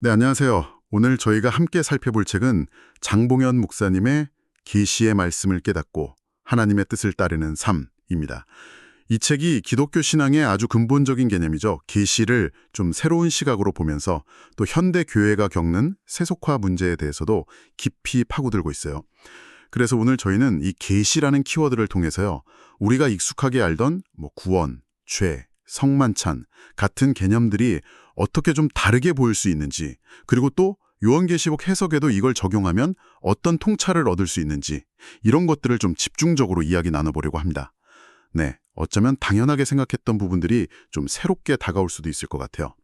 네, 안녕하세요. 오늘 저희가 함께 살펴볼 책은 장봉현 목사님의 계시의 말씀을 깨닫고 하나님의 뜻을 따르는 삶입니다. 이 책이 기독교 신앙의 아주 근본적인 개념이죠. 계시를 좀 새로운 시각으로 보면서 또 현대 교회가 겪는 세속화 문제에 대해서도 깊이 파고들고 있어요. 그래서 오늘 저희는 이 계시라는 키워드를 통해서요. 우리가 익숙하게 알던 구원, 죄, 성만찬 같은 개념들이 어떻게 좀 다르게 보일 수 있는지, 그리고 또 요한계시록 해석에도 이걸 적용하면 어떤 통찰을 얻을 수 있는지, 이런 것들을 좀 집중적으로 이야기 나눠보려고 합니다. 네, 어쩌면 당연하게 생각했던 부분들이 좀 새롭게 다가올 수도 있을 것 같아요.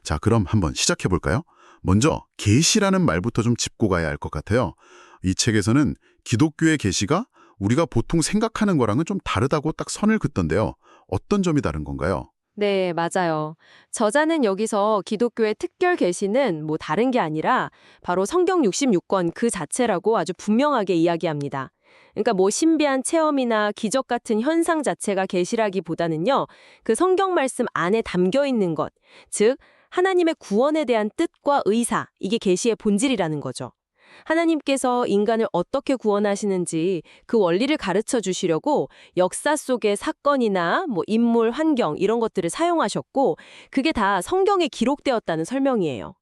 자, 그럼 한번 시작해 볼까요? 먼저 계시라는 말부터 좀 짚고 가야 할 것 같아요. 이 책에서는 기독교의 계시가 우리가 보통 생각하는 거랑은 좀 다르다고 딱 선을 긋던데요. 어떤 점이 다른 건가요? 네, 맞아요. 저자는 여기서 기독교의 특별 계시는 다른 게 아니라 바로 성경 66권 그 자체라고 아주 분명하게 이야기합니다. 그러니까 신비한 체험이나 기적 같은 현상 자체가 계시라기보다는요. 그 성경 말씀 안에 담겨 있는 것, 즉 하나님의 구원에 대한 뜻과 의사, 이게 계시의 본질이라는 거죠. 하나님께서 인간을 어떻게 구원하시는지 그 원리를 가르쳐 주시려고 역사 속의 사건이나 인물, 환경 이런 것들을 사용하셨고 그게 다 성경에 기록되었다는 설명이에요.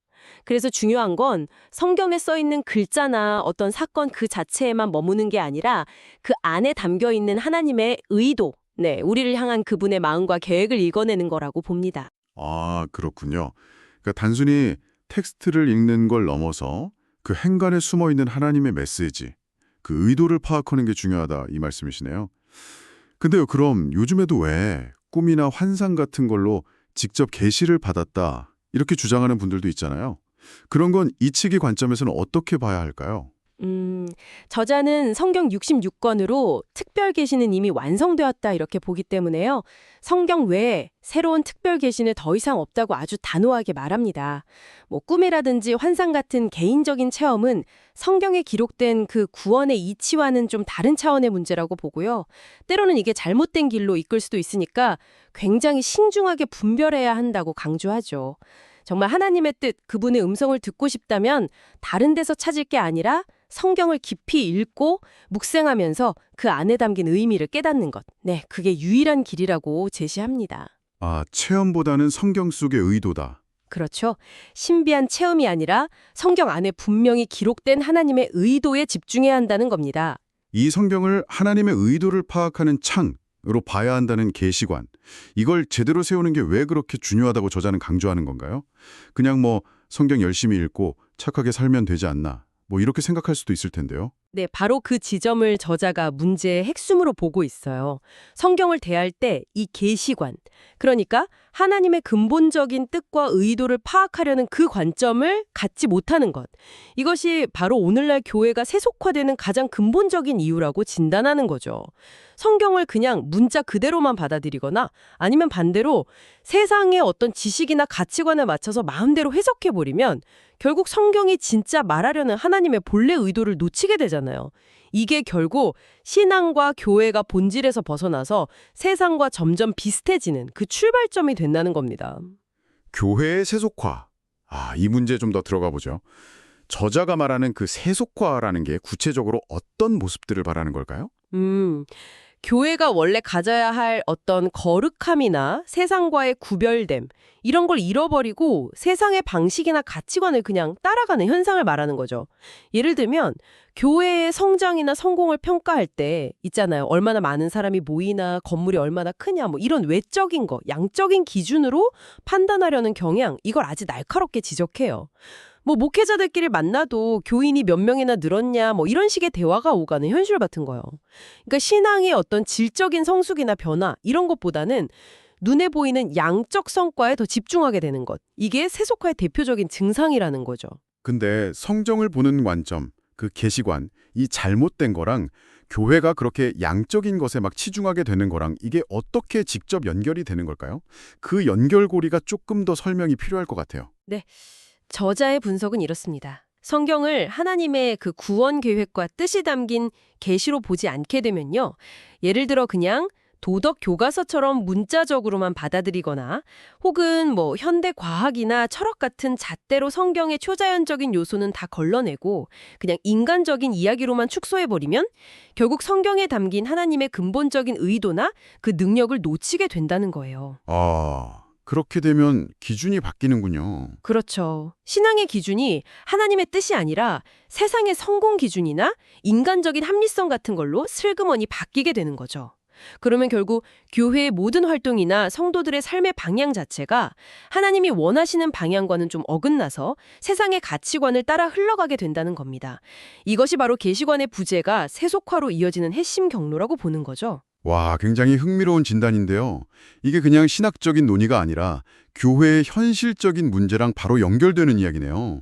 그래서 중요한 건 성경에 써 있는 글자나 어떤 사건 그 자체에만 머무는 게 아니라 그 안에 담겨 있는 하나님의 의도, 네, 우리를 향한 그분의 마음과 계획을 읽어내는 거라고 봅니다. 아, 그렇군요. 그러니까 단순히 텍스트를 읽는 걸 넘어서 그 행간에 숨어 있는 하나님의 메시지, 그 의도를 파악하는 게 중요하다 이 말씀이시네요. 근데요, 그럼 요즘에도 왜 꿈이나 환상 같은 걸로 직접 계시를 받았다 이렇게 주장하는 분들도 있잖아요. 그런 건 이 책의 관점에서는 어떻게 봐야 할까요? 음, 저자는 성경 66권으로 특별 계시는 이미 완성되었다 이렇게 보기 때문에요. 성경 외에 새로운 특별 계시는 더 이상 없다고 아주 단호하게 말합니다. 꿈이라든지 환상 같은 개인적인 체험은 성경에 기록된 그 구원의 이치와는 좀 다른 차원의 문제라고 보고요. 때로는 이게 잘못된 길로 이끌 수도 있으니까 굉장히 신중하게 분별해야 한다고 강조하죠. 정말 하나님의 뜻, 그분의 음성을 듣고 싶다면 다른 데서 찾을 게 아니라 성경을 깊이 읽고 묵상하면서 그 안에 담긴 의미를 깨닫는 것. 네, 그게 유일한 길이라고 제시합니다. 아, 체험보다는 성경 속의 의도다. 그렇죠. 신비한 체험이 아니라 성경 안에 분명히 기록된 하나님의 의도에 집중해야 한다는 겁니다. 이 성경을 하나님의 의도를 파악하는 창으로 봐야 한다는 계시관. 이걸 제대로 세우는 게 왜 그렇게 중요하다고 저자는 강조하는 건가요? 그냥 성경 열심히 읽고 착하게 살면 되지 않나. 이렇게 생각할 수도 있을 텐데요. 네, 바로 그 지점을 저자가 문제의 핵심으로 보고 있어요. 성경을 대할 때 이 계시관, 그러니까 하나님의 근본적인 뜻과 의도를 파악하려는 그 관점을 갖지 못하는 것. 이것이 바로 오늘날 교회가 세속화되는 가장 근본적인 이유라고 진단하는 거죠. 성경을 그냥 문자 그대로만 받아들이거나 아니면 반대로 세상의 어떤 지식이나 가치관에 맞춰서 마음대로 해석해버리면 결국 성경이 진짜 말하려는 하나님의 본래 의도를 놓치게 되잖아요. 이게 결국 신앙과 교회가 본질에서 벗어나서 세상과 점점 비슷해지는 그 출발점이 된다는 겁니다. 교회의 세속화. 아, 이 문제 좀 더 들어가 보죠. 저자가 말하는 그 세속화라는 게 구체적으로 어떤 모습들을 말하는 걸까요? 음, 교회가 원래 가져야 할 어떤 거룩함이나 세상과의 구별됨, 이런 걸 잃어버리고 세상의 방식이나 가치관을 그냥 따라가는 현상을 말하는 거죠. 예를 들면, 교회의 성장이나 성공을 평가할 때 있잖아요. 얼마나 많은 사람이 모이나 건물이 얼마나 크냐, 이런 외적인 거, 양적인 기준으로 판단하려는 경향, 이걸 아주 날카롭게 지적해요. 목회자들끼리 만나도 교인이 몇 명이나 늘었냐, 이런 식의 대화가 오가는 현실 같은 거요. 그러니까 신앙의 어떤 질적인 성숙이나 변화, 이런 것보다는 눈에 보이는 양적 성과에 더 집중하게 되는 것. 이게 세속화의 대표적인 증상이라는 거죠. 근데 성경을 보는 관점, 그 계시관, 이 잘못된 거랑 교회가 그렇게 양적인 것에 막 치중하게 되는 거랑 이게 어떻게 직접 연결이 되는 걸까요? 그 연결고리가 조금 더 설명이 필요할 것 같아요. 네. 저자의 분석은 이렇습니다. 성경을 하나님의 그 구원 계획과 뜻이 담긴 계시로 보지 않게 되면요. 예를 들어 그냥 도덕 교과서처럼 문자적으로만 받아들이거나 혹은 뭐 현대 과학이나 철학 같은 잣대로 성경의 초자연적인 요소는 다 걸러내고 그냥 인간적인 이야기로만 축소해버리면 결국 성경에 담긴 하나님의 근본적인 의도나 그 능력을 놓치게 된다는 거예요. 아, 그렇게 되면 기준이 바뀌는군요. 그렇죠. 신앙의 기준이 하나님의 뜻이 아니라 세상의 성공 기준이나 인간적인 합리성 같은 걸로 슬그머니 바뀌게 되는 거죠. 그러면 결국 교회의 모든 활동이나 성도들의 삶의 방향 자체가 하나님이 원하시는 방향과는 좀 어긋나서 세상의 가치관을 따라 흘러가게 된다는 겁니다. 이것이 바로 계시관의 부재가 세속화로 이어지는 핵심 경로라고 보는 거죠. 와, 굉장히 흥미로운 진단인데요. 이게 그냥 신학적인 논의가 아니라 교회의 현실적인 문제랑 바로 연결되는 이야기네요.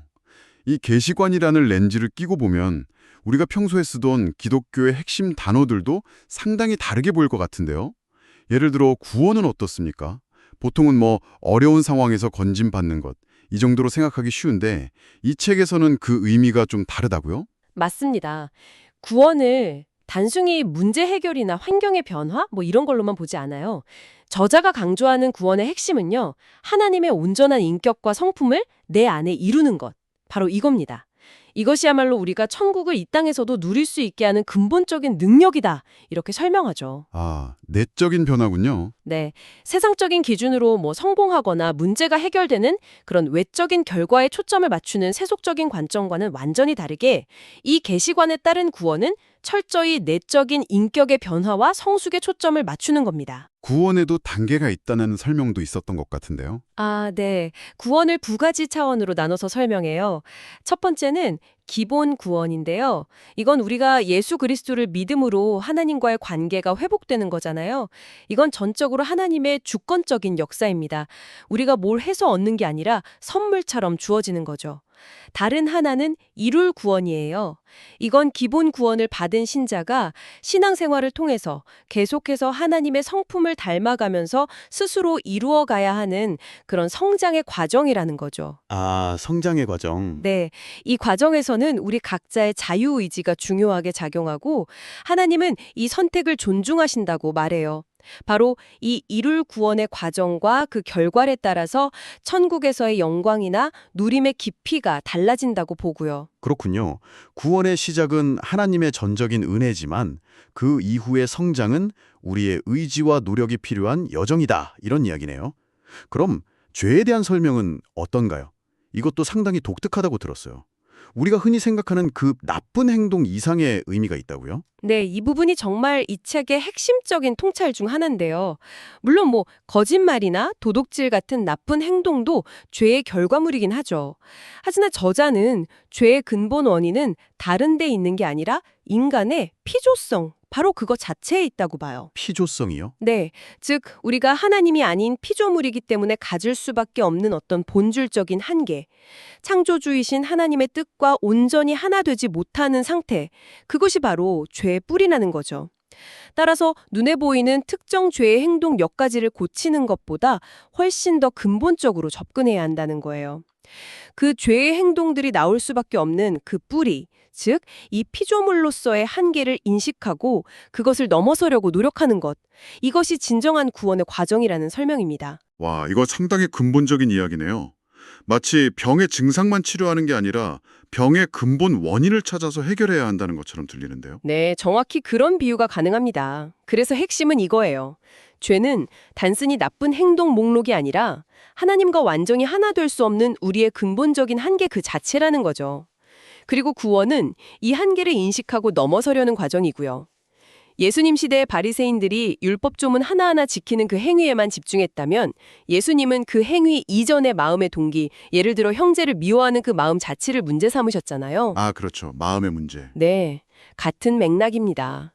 이 계시관이라는 렌즈를 끼고 보면 우리가 평소에 쓰던 기독교의 핵심 단어들도 상당히 다르게 보일 것 같은데요. 예를 들어 구원은 어떻습니까? 보통은 뭐 어려운 상황에서 건짐받는 것, 이 정도로 생각하기 쉬운데 이 책에서는 그 의미가 좀 다르다고요? 맞습니다. 구원을 단순히 문제 해결이나 환경의 변화 뭐 이런 걸로만 보지 않아요. 저자가 강조하는 구원의 핵심은요. 하나님의 온전한 인격과 성품을 내 안에 이루는 것. 바로 이겁니다. 이것이야말로 우리가 천국을 이 땅에서도 누릴 수 있게 하는 근본적인 능력이다. 이렇게 설명하죠. 아, 내적인 변화군요. 네. 세상적인 기준으로 뭐 성공하거나 문제가 해결되는 그런 외적인 결과에 초점을 맞추는 세속적인 관점과는 완전히 다르게 이 계시관에 따른 구원은 철저히 내적인 인격의 변화와 성숙에 초점을 맞추는 겁니다. 구원에도 단계가 있다는 설명도 있었던 것 같은데요. 아, 네. 구원을 두 가지 차원으로 나눠서 설명해요. 첫 번째는 기본 구원인데요. 이건 우리가 예수 그리스도를 믿음으로 하나님과의 관계가 회복되는 거잖아요. 이건 전적으로 하나님의 주권적인 역사입니다. 우리가 뭘 해서 얻는 게 아니라 선물처럼 주어지는 거죠. 다른 하나는 이룰 구원이에요. 이건 기본 구원을 받은 신자가 신앙생활을 통해서 계속해서 하나님의 성품을 닮아가면서 스스로 이루어가야 하는 그런 성장의 과정이라는 거죠. 아, 성장의 과정. 네, 이 과정에서는 우리 각자의 자유의지가 중요하게 작용하고 하나님은 이 선택을 존중하신다고 말해요. 바로 이 이룰 구원의 과정과 그 결과에 따라서 천국에서의 영광이나 누림의 깊이가 달라진다고 보고요. 그렇군요. 구원의 시작은 하나님의 전적인 은혜지만 그 이후의 성장은 우리의 의지와 노력이 필요한 여정이다. 이런 이야기네요. 그럼 죄에 대한 설명은 어떤가요? 이것도 상당히 독특하다고 들었어요. 우리가 흔히 생각하는 그 나쁜 행동 이상의 의미가 있다고요? 네, 이 부분이 정말 이 책의 핵심적인 통찰 중 하나인데요. 물론 뭐 거짓말이나 도둑질 같은 나쁜 행동도 죄의 결과물이긴 하죠. 하지만 저자는 죄의 근본 원인은 다른 데 있는 게 아니라 인간의 피조성, 바로 그거 자체에 있다고 봐요. 피조성이요? 네, 즉 우리가 하나님이 아닌 피조물이기 때문에 가질 수밖에 없는 어떤 본질적인 한계, 창조주이신 하나님의 뜻과 온전히 하나 되지 못하는 상태, 그것이 바로 죄의 뿌리라는 거죠. 따라서 눈에 보이는 특정 죄의 행동 몇 가지를 고치는 것보다 훨씬 더 근본적으로 접근해야 한다는 거예요. 그 죄의 행동들이 나올 수밖에 없는 그 뿌리, 즉 이 피조물로서의 한계를 인식하고 그것을 넘어서려고 노력하는 것, 이것이 진정한 구원의 과정이라는 설명입니다. 와, 이거 상당히 근본적인 이야기네요. 마치 병의 증상만 치료하는 게 아니라 병의 근본 원인을 찾아서 해결해야 한다는 것처럼 들리는데요. 네, 정확히 그런 비유가 가능합니다. 그래서 핵심은 이거예요. 죄는 단순히 나쁜 행동 목록이 아니라 하나님과 완전히 하나 될 수 없는 우리의 근본적인 한계 그 자체라는 거죠. 그리고 구원은 이 한계를 인식하고 넘어서려는 과정이고요. 예수님 시대의 바리새인들이 율법조문 하나하나 지키는 그 행위에만 집중했다면 예수님은 그 행위 이전의 마음의 동기, 예를 들어 형제를 미워하는 그 마음 자체를 문제 삼으셨잖아요. 아, 그렇죠. 마음의 문제. 네, 같은 맥락입니다.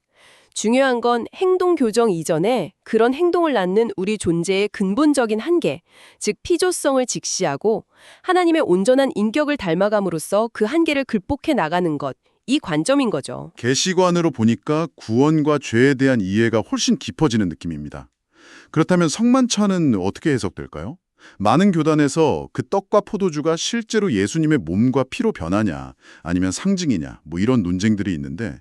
중요한 건 행동 교정 이전에 그런 행동을 낳는 우리 존재의 근본적인 한계, 즉 피조성을 직시하고 하나님의 온전한 인격을 닮아감으로써 그 한계를 극복해 나가는 것, 이 관점인 거죠. 계시관으로 보니까 구원과 죄에 대한 이해가 훨씬 깊어지는 느낌입니다. 그렇다면 성만찬은 어떻게 해석될까요? 많은 교단에서 그 떡과 포도주가 실제로 예수님의 몸과 피로 변하냐 아니면 상징이냐 뭐 이런 논쟁들이 있는데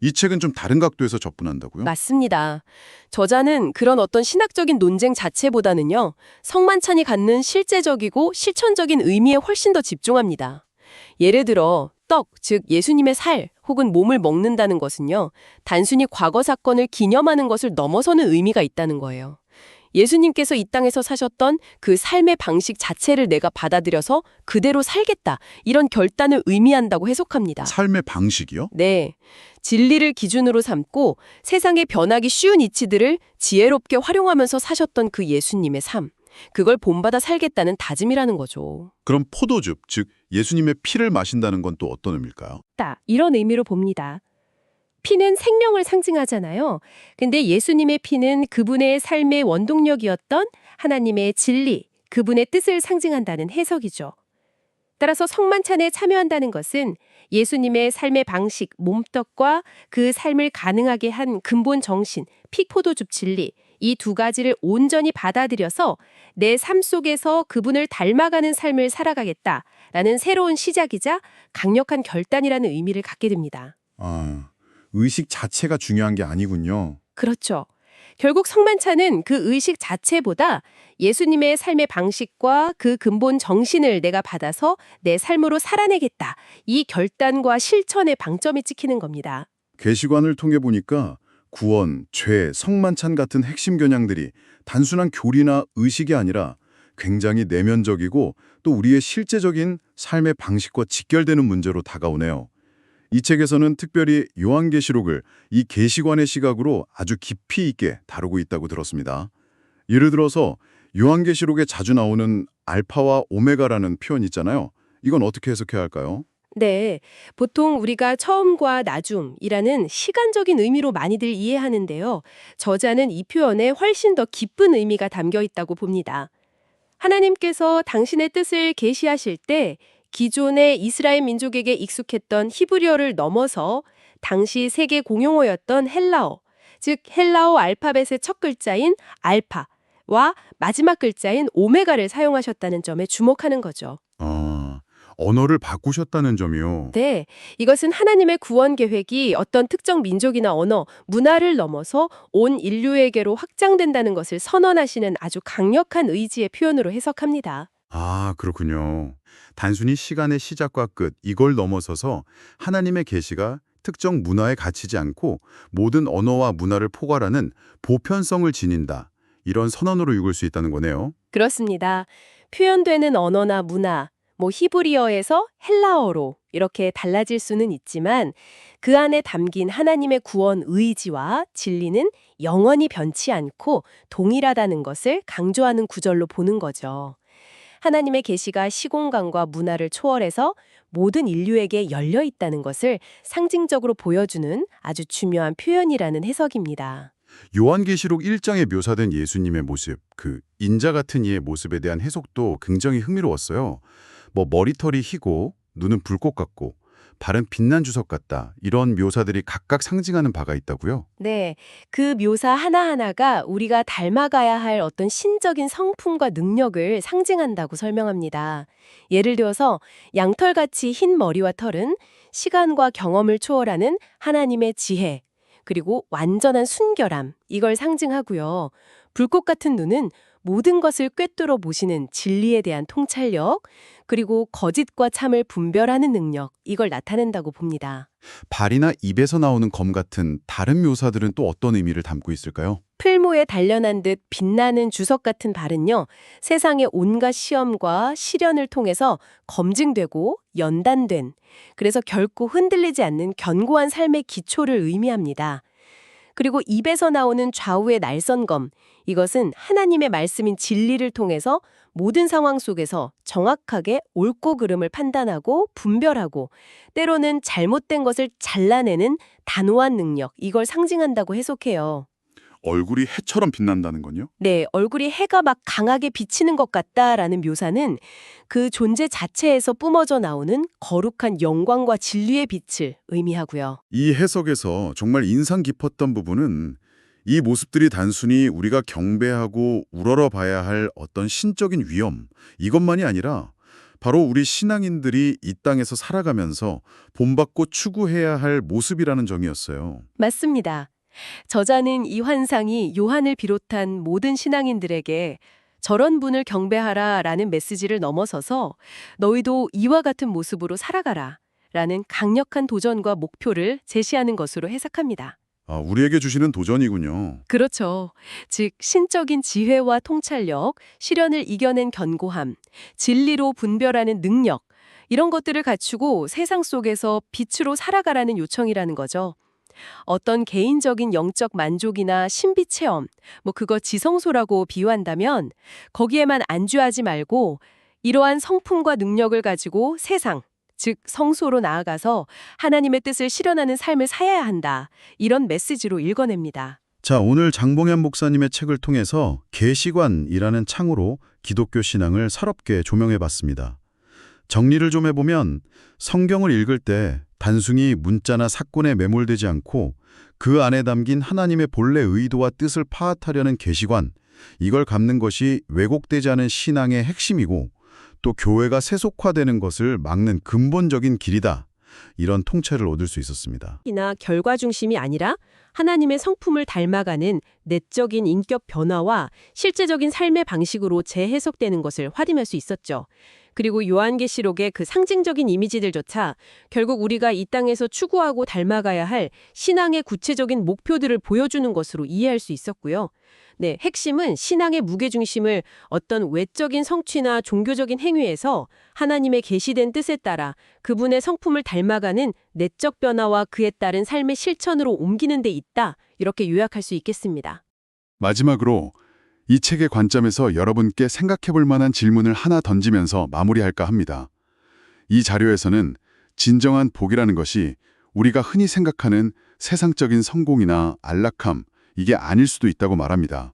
이 책은 좀 다른 각도에서 접근한다고요? 맞습니다. 저자는 그런 어떤 신학적인 논쟁 자체보다는요, 성만찬이 갖는 실제적이고 실천적인 의미에 훨씬 더 집중합니다. 예를 들어 떡, 즉 예수님의 살 혹은 몸을 먹는다는 것은요, 단순히 과거 사건을 기념하는 것을 넘어서는 의미가 있다는 거예요. 예수님께서 이 땅에서 사셨던 그 삶의 방식 자체를 내가 받아들여서 그대로 살겠다, 이런 결단을 의미한다고 해석합니다. 삶의 방식이요? 네. 진리를 기준으로 삼고 세상에 변하기 쉬운 이치들을 지혜롭게 활용하면서 사셨던 그 예수님의 삶. 그걸 본받아 살겠다는 다짐이라는 거죠. 그럼 포도즙, 즉 예수님의 피를 마신다는 건 또 어떤 의미일까요? 이런 의미로 봅니다. 피는 생명을 상징하잖아요. 근데 예수님의 피는 그분의 삶의 원동력이었던 하나님의 진리, 그분의 뜻을 상징한다는 해석이죠. 따라서 성만찬에 참여한다는 것은 예수님의 삶의 방식, 몸떡과 그 삶을 가능하게 한 근본 정신, 피포도즙 진리, 이 두 가지를 온전히 받아들여서 내 삶 속에서 그분을 닮아가는 삶을 살아가겠다라는 새로운 시작이자 강력한 결단이라는 의미를 갖게 됩니다. 아, 의식 자체가 중요한 게 아니군요. 그렇죠. 결국 성만찬은 그 의식 자체보다 예수님의 삶의 방식과 그 근본 정신을 내가 받아서 내 삶으로 살아내겠다. 이 결단과 실천에 방점이 찍히는 겁니다. 계시관을 통해 보니까 구원, 죄, 성만찬 같은 핵심 겨냥들이 단순한 교리나 의식이 아니라 굉장히 내면적이고 또 우리의 실제적인 삶의 방식과 직결되는 문제로 다가오네요. 이 책에서는 특별히 요한계시록을 이 계시관의 시각으로 아주 깊이 있게 다루고 있다고 들었습니다. 예를 들어서 요한계시록에 자주 나오는 알파와 오메가라는 표현 있잖아요. 이건 어떻게 해석해야 할까요? 네, 보통 우리가 처음과 나중이라는 시간적인 의미로 많이들 이해하는데요. 저자는 이 표현에 훨씬 더 깊은 의미가 담겨 있다고 봅니다. 하나님께서 당신의 뜻을 계시하실 때 기존의 이스라엘 민족에게 익숙했던 히브리어를 넘어서 당시 세계 공용어였던 헬라어, 즉 헬라어 알파벳의 첫 글자인 알파와 마지막 글자인 오메가를 사용하셨다는 점에 주목하는 거죠. 언어를 바꾸셨다는 점이요. 네, 이것은 하나님의 구원 계획이 어떤 특정 민족이나 언어, 문화를 넘어서 온 인류에게로 확장된다는 것을 선언하시는 아주 강력한 의지의 표현으로 해석합니다. 아, 그렇군요. 단순히 시간의 시작과 끝, 이걸 넘어서서 하나님의 계시가 특정 문화에 갇히지 않고 모든 언어와 문화를 포괄하는 보편성을 지닌다. 이런 선언으로 읽을 수 있다는 거네요. 그렇습니다. 표현되는 언어나 문화, 히브리어에서 헬라어로 이렇게 달라질 수는 있지만 그 안에 담긴 하나님의 구원 의지와 진리는 영원히 변치 않고 동일하다는 것을 강조하는 구절로 보는 거죠. 하나님의 계시가 시공간과 문화를 초월해서 모든 인류에게 열려 있다는 것을 상징적으로 보여주는 아주 중요한 표현이라는 해석입니다. 요한계시록 1장에 묘사된 예수님의 모습, 그 인자 같은 이의 모습에 대한 해석도 굉장히 흥미로웠어요. 머리털이 희고 눈은 불꽃 같고 발은 빛난 주석 같다. 이런 묘사들이 각각 상징하는 바가 있다고요? 네, 그 묘사 하나하나가 우리가 닮아가야 할 어떤 신적인 성품과 능력을 상징한다고 설명합니다. 예를 들어서 양털같이 흰 머리와 털은 시간과 경험을 초월하는 하나님의 지혜, 그리고 완전한 순결함, 이걸 상징하고요. 불꽃 같은 눈은 모든 것을 꿰뚫어 보시는 진리에 대한 통찰력, 그리고 거짓과 참을 분별하는 능력, 이걸 나타낸다고 봅니다. 발이나 입에서 나오는 검 같은 다른 묘사들은 또 어떤 의미를 담고 있을까요? 풀무에 단련한 듯 빛나는 주석 같은 발은요, 세상의 온갖 시험과 시련을 통해서 검증되고 연단된, 그래서 결코 흔들리지 않는 견고한 삶의 기초를 의미합니다. 그리고 입에서 나오는 좌우의 날선검, 이것은 하나님의 말씀인 진리를 통해서 모든 상황 속에서 정확하게 옳고 그름을 판단하고 분별하고 때로는 잘못된 것을 잘라내는 단호한 능력, 이걸 상징한다고 해석해요. 얼굴이 해처럼 빛난다는 건요? 네, 얼굴이 해가 막 강하게 비치는 것 같다라는 묘사는 그 존재 자체에서 뿜어져 나오는 거룩한 영광과 진리의 빛을 의미하고요. 이 해석에서 정말 인상 깊었던 부분은 이 모습들이 단순히 우리가 경배하고 우러러 봐야 할 어떤 신적인 위엄, 이것만이 아니라 바로 우리 신앙인들이 이 땅에서 살아가면서 본받고 추구해야 할 모습이라는 점이었어요. 맞습니다. 저자는 이 환상이 요한을 비롯한 모든 신앙인들에게 저런 분을 경배하라라는 메시지를 넘어서서 너희도 이와 같은 모습으로 살아가라 라는 강력한 도전과 목표를 제시하는 것으로 해석합니다. 우리에게 주시는 도전이군요. 그렇죠. 즉 신적인 지혜와 통찰력, 시련을 이겨낸 견고함, 진리로 분별하는 능력 이런 것들을 갖추고 세상 속에서 빛으로 살아가라는 요청이라는 거죠. 어떤 개인적인 영적 만족이나 신비 체험, 그거 지성소라고 비유한다면 거기에만 안주하지 말고 이러한 성품과 능력을 가지고 세상, 즉 성소로 나아가서 하나님의 뜻을 실현하는 삶을 살아야 한다. 이런 메시지로 읽어냅니다. 자, 오늘 장봉현 목사님의 책을 통해서 계시관이라는 창으로 기독교 신앙을 새롭게 조명해 봤습니다. 정리를 좀 해보면 성경을 읽을 때 단순히 문자나 사건에 매몰되지 않고 그 안에 담긴 하나님의 본래 의도와 뜻을 파악하려는 계시관, 이걸 갖는 것이 왜곡되지 않은 신앙의 핵심이고 또 교회가 세속화되는 것을 막는 근본적인 길이다. 이런 통찰을 얻을 수 있었습니다. 이나 결과 중심이 아니라 하나님의 성품을 닮아가는 내적인 인격 변화와 실제적인 삶의 방식으로 재해석되는 것을 활용할 수 있었죠. 그리고 요한계시록의 그 상징적인 이미지들조차 결국 우리가 이 땅에서 추구하고 닮아가야 할 신앙의 구체적인 목표들을 보여주는 것으로 이해할 수 있었고요. 네, 핵심은 신앙의 무게중심을 어떤 외적인 성취나 종교적인 행위에서 하나님의 계시된 뜻에 따라 그분의 성품을 닮아가는 내적 변화와 그에 따른 삶의 실천으로 옮기는 데 있다. 이렇게 요약할 수 있겠습니다. 마지막으로 이 책의 관점에서 여러분께 생각해 볼 만한 질문을 하나 던지면서 마무리할까 합니다. 이 자료에서는 진정한 복이라는 것이 우리가 흔히 생각하는 세상적인 성공이나 안락함, 이게 아닐 수도 있다고 말합니다.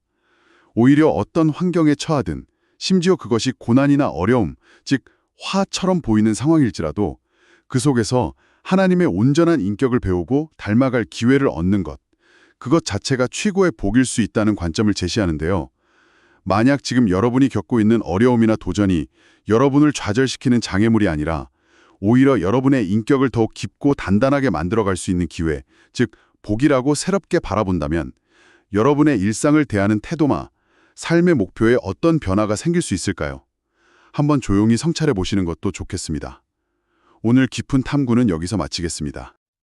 오히려 어떤 환경에 처하든 심지어 그것이 고난이나 어려움, 즉 화처럼 보이는 상황일지라도 그 속에서 하나님의 온전한 인격을 배우고 닮아갈 기회를 얻는 것, 그것 자체가 최고의 복일 수 있다는 관점을 제시하는데요. 만약 지금 여러분이 겪고 있는 어려움이나 도전이 여러분을 좌절시키는 장애물이 아니라 오히려 여러분의 인격을 더욱 깊고 단단하게 만들어갈 수 있는 기회, 즉 복이라고 새롭게 바라본다면 여러분의 일상을 대하는 태도나 삶의 목표에 어떤 변화가 생길 수 있을까요? 한번 조용히 성찰해 보시는 것도 좋겠습니다. 오늘 깊은 탐구는 여기서 마치겠습니다.